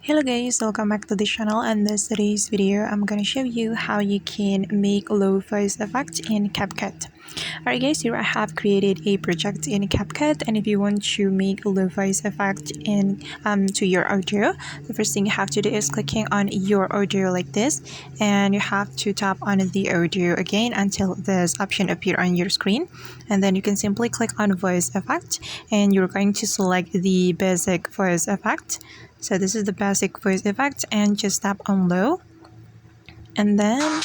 Hello guys, welcome back to the channel, and this today's video I'm gonna show you how you can make low voice effect in CapCut. Alright guys, here I have created a project in CapCut, and if you want to make a low voice effect in to your audio, the first thing you have to do is clicking on your audio like this, and you have to tap on the audio again until this option appear on your screen, and then you can simply click on voice effect, and you're going to select the basic voice effect. So this is the basic voice effect, and just tap on low, and then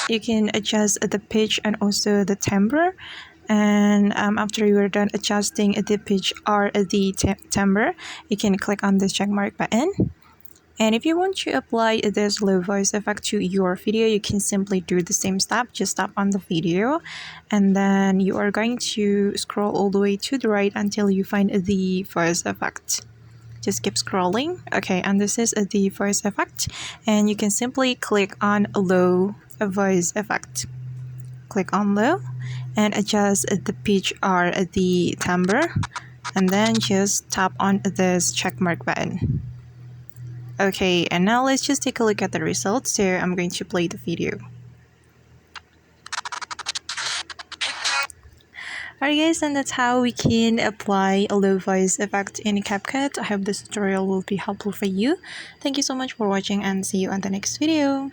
you can adjust the pitch and also the timbre. And after you are done adjusting the pitch or the timbre, you can click on this check mark button. And if you want to apply this low voice effect to your video, you can simply do the same step. Just tap on the video, and then you are going to scroll all the way to the right until you find the voice effect. Just keep scrolling. Okay, and this is the voice effect, and you can simply click on low voice effect. Click on low and adjust the pitch or the timbre, and then just tap on this check mark button. Okay, and now let's just take a look at the results. So I'm going to play the video. Alright guys, and that's how we can apply a low voice effect in CapCut. I hope this tutorial will be helpful for you. Thank you so much for watching, and see you on the next video.